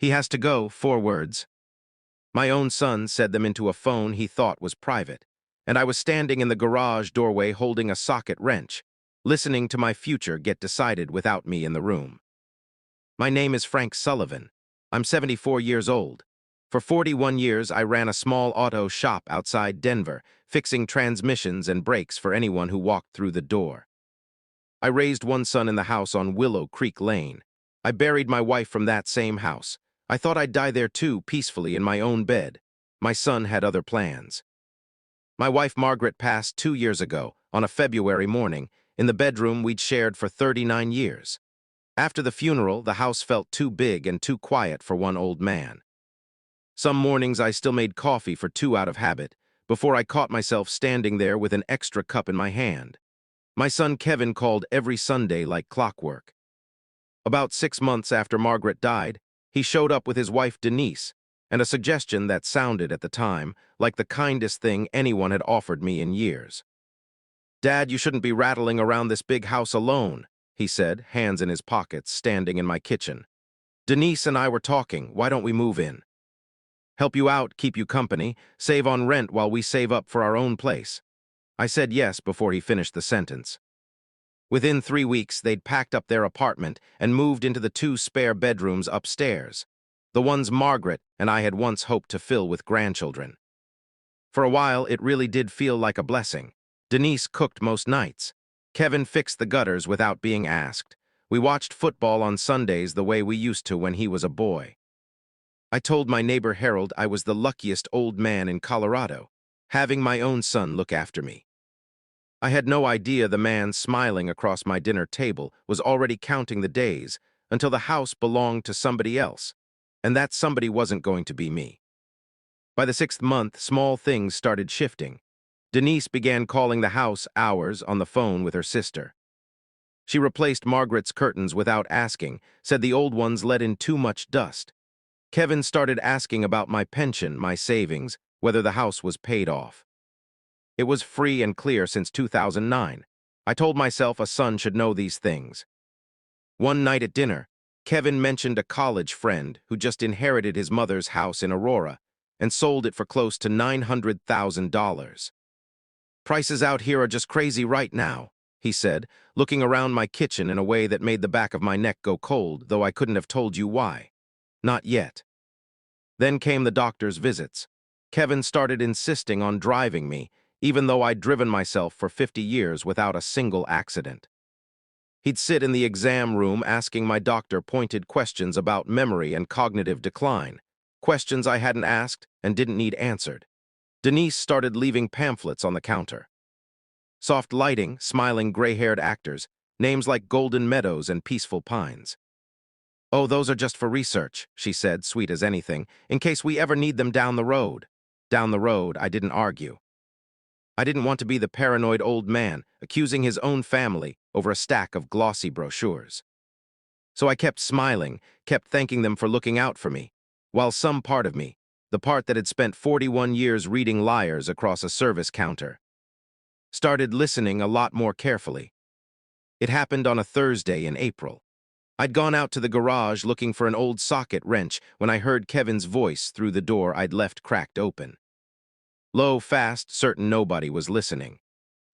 He has to go, 4 words. My own son said them into a phone he thought was private, and I was standing in the garage doorway holding a socket wrench, listening to my future get decided without me in the room. My name is Frank Sullivan. I'm 74 years old. For 41 years, I ran a small auto shop outside Denver, fixing transmissions and brakes for anyone who walked through the door. I raised one son in the house on Willow Creek Lane. I buried my wife from that same house. I thought I'd die there too, peacefully in my own bed. My son had other plans. My wife Margaret passed 2 years ago, on a February morning, in the bedroom we'd shared for 39 years. After the funeral, the house felt too big and too quiet for one old man. Some mornings I still made coffee for 2 out of habit, before I caught myself standing there with an extra cup in my hand. My son Kevin called every Sunday like clockwork. About 6 months after Margaret died, he showed up with his wife Denise, and a suggestion that sounded at the time like the kindest thing anyone had offered me in years. "Dad, you shouldn't be rattling around this big house alone," he said, hands in his pockets, standing in my kitchen. "Denise and I were talking. Why don't we move in? Help you out, keep you company, save on rent while we save up for our own place." I said yes before he finished the sentence. Within 3 weeks, they'd packed up their apartment and moved into the 2 spare bedrooms upstairs, the ones Margaret and I had once hoped to fill with grandchildren. For a while, it really did feel like a blessing. Denise cooked most nights. Kevin fixed the gutters without being asked. We watched football on Sundays the way we used to when he was a boy. I told my neighbor Harold I was the luckiest old man in Colorado, having my own son look after me. I had no idea the man smiling across my dinner table was already counting the days until the house belonged to somebody else, and that somebody wasn't going to be me. By the 6th month, small things started shifting. Denise began calling the house hours on the phone with her sister. She replaced Margaret's curtains without asking, said the old ones let in too much dust. Kevin started asking about my pension, my savings, whether the house was paid off. It was free and clear since 2009. I told myself a son should know these things. One night at dinner, Kevin mentioned a college friend who just inherited his mother's house in Aurora and sold it for close to $900,000. "Prices out here are just crazy right now," he said, looking around my kitchen in a way that made the back of my neck go cold, though I couldn't have told you why. Not yet. Then came the doctor's visits. Kevin started insisting on driving me, even though I'd driven myself for 50 years without a single accident. He'd sit in the exam room asking my doctor pointed questions about memory and cognitive decline, questions I hadn't asked and didn't need answered. Denise started leaving pamphlets on the counter. Soft lighting, smiling gray-haired actors, names like Golden Meadows and Peaceful Pines. "Oh, those are just for research," she said, sweet as anything, "in case we ever need them down the road." Down the road, I didn't argue. I didn't want to be the paranoid old man accusing his own family over a stack of glossy brochures. So I kept smiling, kept thanking them for looking out for me, while some part of me, the part that had spent 41 years reading liars across a service counter, started listening a lot more carefully. It happened on a Thursday in April. I'd gone out to the garage looking for an old socket wrench when I heard Kevin's voice through the door I'd left cracked open. Low, fast, certain nobody was listening.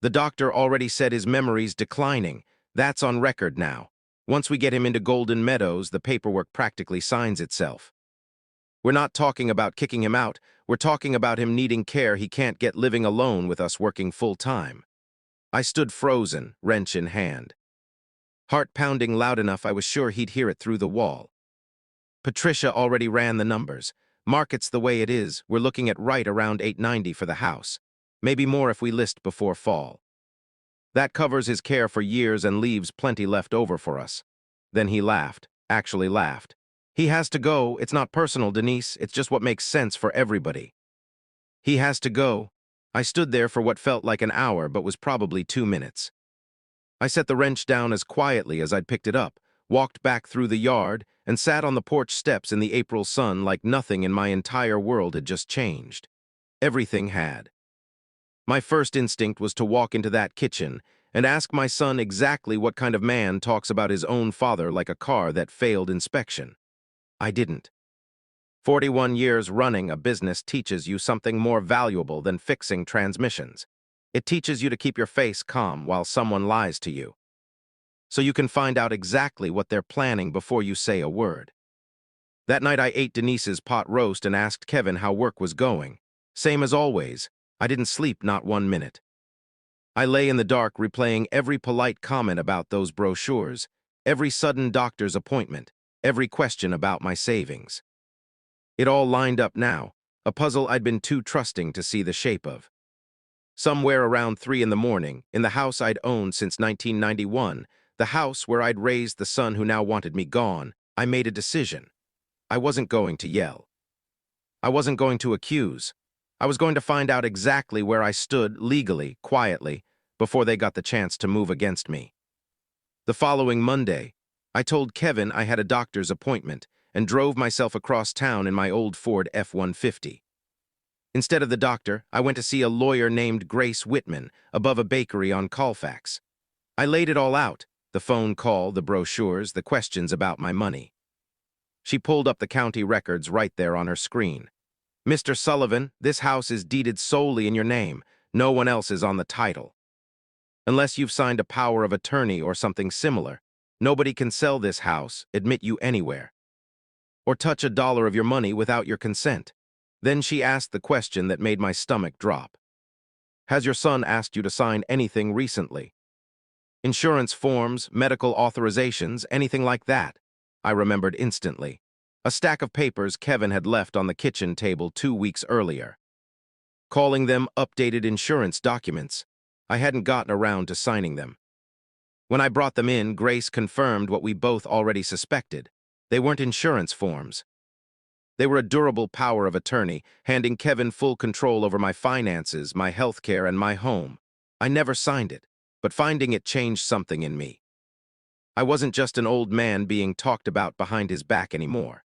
"The doctor already said his memory's declining. That's on record now. Once we get him into Golden Meadows, the paperwork practically signs itself. We're not talking about kicking him out. We're talking about him needing care he can't get living alone with us working full-time." I stood frozen, wrench in hand. Heart pounding loud enough I was sure he'd hear it through the wall. "Patricia already ran the numbers. Market's the way it is. We're looking at right around $890 for the house. Maybe more if we list before fall. That covers his care for years and leaves plenty left over for us." Then he laughed, actually laughed. "He has to go. It's not personal, Denise. It's just what makes sense for everybody. He has to go." I stood there for what felt like an hour but was probably 2 minutes. I set the wrench down as quietly as I'd picked it up, walked back through the yard, and sat on the porch steps in the April sun like nothing in my entire world had just changed. Everything had. My first instinct was to walk into that kitchen and ask my son exactly what kind of man talks about his own father like a car that failed inspection. I didn't. 41 years running a business teaches you something more valuable than fixing transmissions. It teaches you to keep your face calm while someone lies to you, so you can find out exactly what they're planning before you say a word. That night I ate Denise's pot roast and asked Kevin how work was going. Same as always. I didn't sleep not 1 minute. I lay in the dark replaying every polite comment about those brochures, every sudden doctor's appointment, every question about my savings. It all lined up now, a puzzle I'd been too trusting to see the shape of. Somewhere around 3 in the morning, in the house I'd owned since 1991, the house where I'd raised the son who now wanted me gone, I made a decision. I wasn't going to yell. I wasn't going to accuse. I was going to find out exactly where I stood legally, quietly, before they got the chance to move against me. The following Monday, I told Kevin I had a doctor's appointment and drove myself across town in my old Ford F-150. Instead of the doctor, I went to see a lawyer named Grace Whitman above a bakery on Colfax. I laid it all out, the phone call, the brochures, the questions about my money. She pulled up the county records right there on her screen. "Mr. Sullivan, this house is deeded solely in your name. No one else is on the title. Unless you've signed a power of attorney or something similar, nobody can sell this house, admit you anywhere, or touch a dollar of your money without your consent." Then she asked the question that made my stomach drop. "Has your son asked you to sign anything recently? Insurance forms, medical authorizations, anything like that?" I remembered instantly. A stack of papers Kevin had left on the kitchen table 2 weeks earlier. Calling them updated insurance documents. I hadn't gotten around to signing them. When I brought them in, Grace confirmed what we both already suspected. They weren't insurance forms. They were a durable power of attorney, handing Kevin full control over my finances, my health care, and my home. I never signed it, but finding it changed something in me. I wasn't just an old man being talked about behind his back anymore.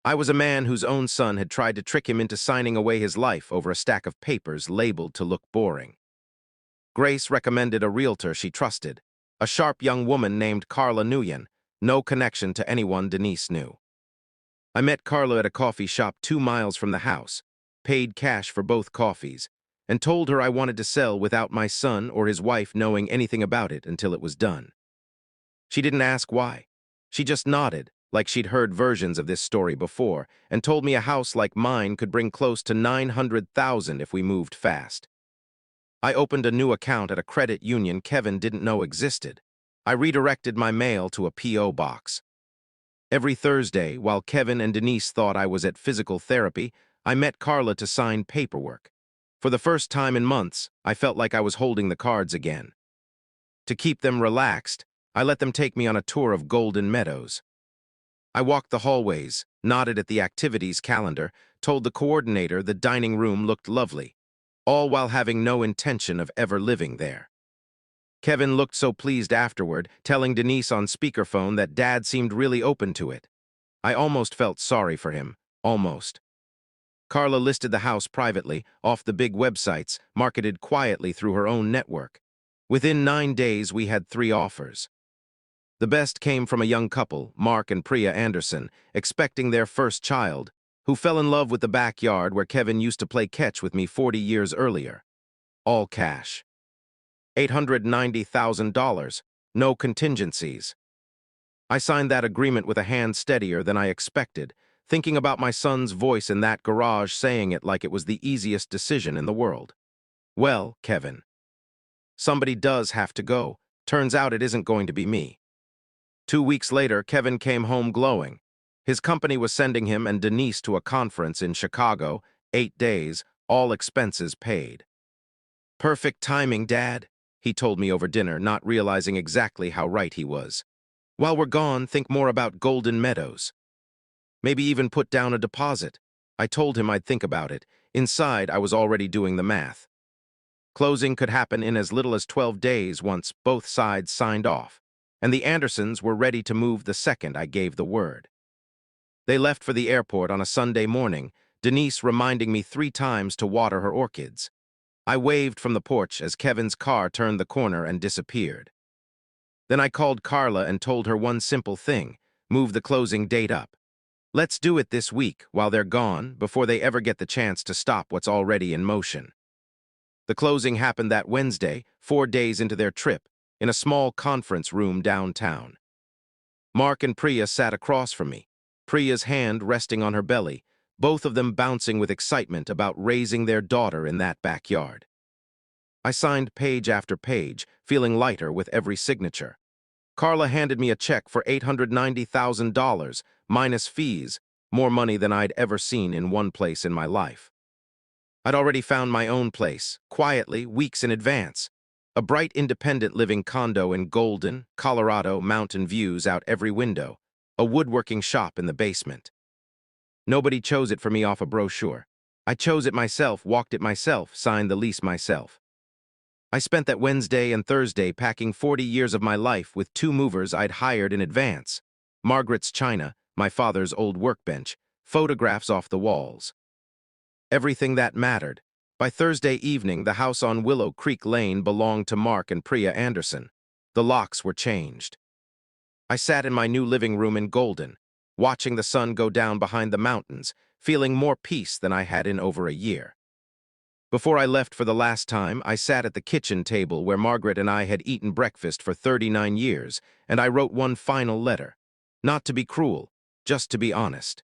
I was a man whose own son had tried to trick him into signing away his life over a stack of papers labeled to look boring. Grace recommended a realtor she trusted, a sharp young woman named Carla Nguyen, no connection to anyone Denise knew. I met Carla at a coffee shop 2 miles from the house, paid cash for both coffees, and told her I wanted to sell without my son or his wife knowing anything about it until it was done. She didn't ask why. She just nodded, like she'd heard versions of this story before, and told me a house like mine could bring close to $900,000 if we moved fast. I opened a new account at a credit union Kevin didn't know existed. I redirected my mail to a P.O. box. Every Thursday, while Kevin and Denise thought I was at physical therapy, I met Carla to sign paperwork. For the first time in months, I felt like I was holding the cards again. To keep them relaxed, I let them take me on a tour of Golden Meadows. I walked the hallways, nodded at the activities calendar, told the coordinator the dining room looked lovely, all while having no intention of ever living there. Kevin looked so pleased afterward, telling Denise on speakerphone that Dad seemed really open to it. I almost felt sorry for him, almost. Carla listed the house privately, off the big websites, marketed quietly through her own network. Within 9 days, we had 3 offers. The best came from a young couple, Mark and Priya Anderson, expecting their first child, who fell in love with the backyard where Kevin used to play catch with me 40 years earlier. All cash. $890,000, no contingencies. I signed that agreement with a hand steadier than I expected, thinking about my son's voice in that garage saying it like it was the easiest decision in the world. "Well, Kevin, somebody does have to go. Turns out it isn't going to be me." 2 weeks later, Kevin came home glowing. His company was sending him and Denise to a conference in Chicago, 8 days, all expenses paid. "Perfect timing, Dad," he told me over dinner, not realizing exactly how right he was. "While we're gone, think more about Golden Meadows. Maybe even put down a deposit." I told him I'd think about it. Inside, I was already doing the math. Closing could happen in as little as 12 days once both sides signed off, and the Andersons were ready to move the second I gave the word. They left for the airport on a Sunday morning, Denise reminding me 3 times to water her orchids. I waved from the porch as Kevin's car turned the corner and disappeared. Then I called Carla and told her one simple thing: move the closing date up. Let's do it this week while they're gone, before they ever get the chance to stop what's already in motion. The closing happened that Wednesday, 4 days into their trip, in a small conference room downtown. Mark and Priya sat across from me, Priya's hand resting on her belly, both of them bouncing with excitement about raising their daughter in that backyard. I signed page after page, feeling lighter with every signature. Carla handed me a check for $890,000, minus fees, more money than I'd ever seen in one place in my life. I'd already found my own place, quietly, weeks in advance. A bright independent living condo in Golden, Colorado, mountain views out every window, a woodworking shop in the basement. Nobody chose it for me off a brochure. I chose it myself, walked it myself, signed the lease myself. I spent that Wednesday and Thursday packing 40 years of my life with 2 movers I'd hired in advance. Margaret's china, my father's old workbench, photographs off the walls. Everything that mattered. By Thursday evening, the house on Willow Creek Lane belonged to Mark and Priya Anderson. The locks were changed. I sat in my new living room in Golden, watching the sun go down behind the mountains, feeling more peace than I had in over a year. Before I left for the last time, I sat at the kitchen table where Margaret and I had eaten breakfast for 39 years, and I wrote one final letter. Not to be cruel, just to be honest.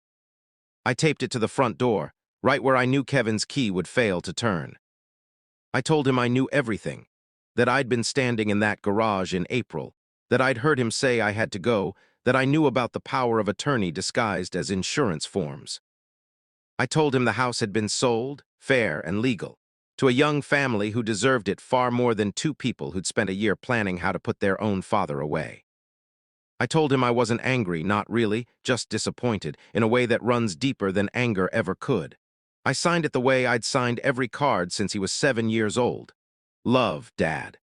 I taped it to the front door, right where I knew Kevin's key would fail to turn. I told him I knew everything, that I'd been standing in that garage in April, that I'd heard him say I had to go, that I knew about the power of attorney disguised as insurance forms. I told him the house had been sold, fair and legal, to a young family who deserved it far more than 2 people who'd spent a year planning how to put their own father away. I told him I wasn't angry, not really, just disappointed, in a way that runs deeper than anger ever could. I signed it the way I'd signed every card since he was 7 years old. Love, Dad.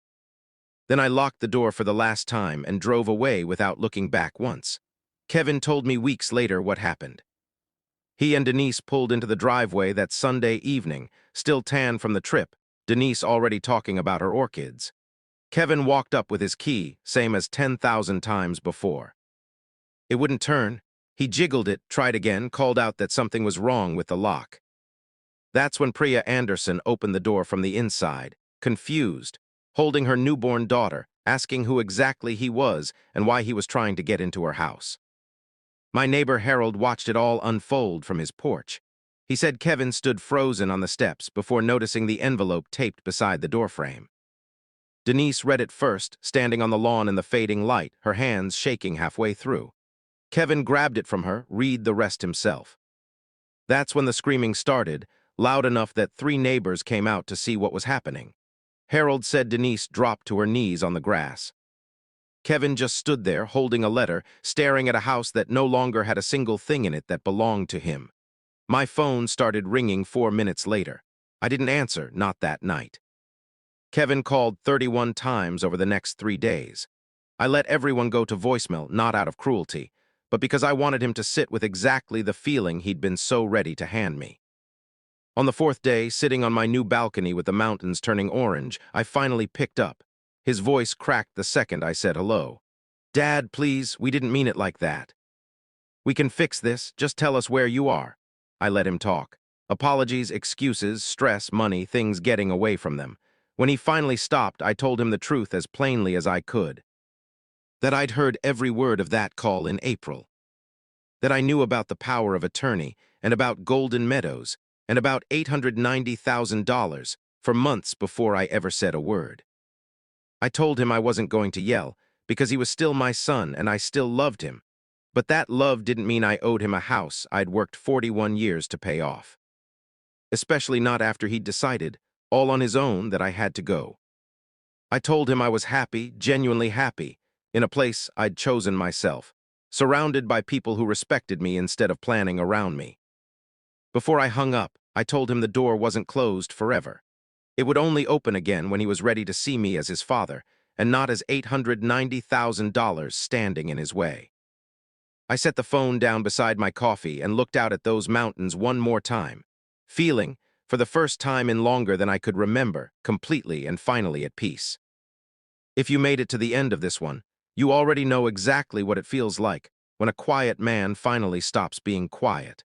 Then I locked the door for the last time and drove away without looking back once. Kevin told me weeks later what happened. He and Denise pulled into the driveway that Sunday evening, still tan from the trip, Denise already talking about her orchids. Kevin walked up with his key, same as 10,000 times before. It wouldn't turn. He jiggled it, tried again, called out that something was wrong with the lock. That's when Priya Anderson opened the door from the inside, confused, holding her newborn daughter, asking who exactly he was and why he was trying to get into her house. My neighbor Harold watched it all unfold from his porch. He said Kevin stood frozen on the steps before noticing the envelope taped beside the doorframe. Denise read it first, standing on the lawn in the fading light, her hands shaking halfway through. Kevin grabbed it from her, read the rest himself. That's when the screaming started, loud enough that 3 neighbors came out to see what was happening. Harold said Denise dropped to her knees on the grass. Kevin just stood there, holding a letter, staring at a house that no longer had a single thing in it that belonged to him. My phone started ringing 4 minutes later. I didn't answer, not that night. Kevin called 31 times over the next 3 days. I let everyone go to voicemail, not out of cruelty, but because I wanted him to sit with exactly the feeling he'd been so ready to hand me. On the 4th day, sitting on my new balcony with the mountains turning orange, I finally picked up. His voice cracked the second I said hello. Dad, please, we didn't mean it like that. We can fix this, just tell us where you are. I let him talk. Apologies, excuses, stress, money, things getting away from them. When he finally stopped, I told him the truth as plainly as I could. That I'd heard every word of that call in April. That I knew about the power of attorney, and about Golden Meadows, and about $890,000 for months before I ever said a word. I told him I wasn't going to yell, because he was still my son and I still loved him. But that love didn't mean I owed him a house I'd worked 41 years to pay off. Especially not after he'd decided, all on his own, that I had to go. I told him I was happy, genuinely happy, in a place I'd chosen myself, surrounded by people who respected me instead of planning around me. Before I hung up, I told him the door wasn't closed forever. It would only open again when he was ready to see me as his father, and not as $890,000 standing in his way. I set the phone down beside my coffee and looked out at those mountains one more time, feeling, for the first time in longer than I could remember, completely and finally at peace. If you made it to the end of this one, you already know exactly what it feels like, when a quiet man finally stops being quiet.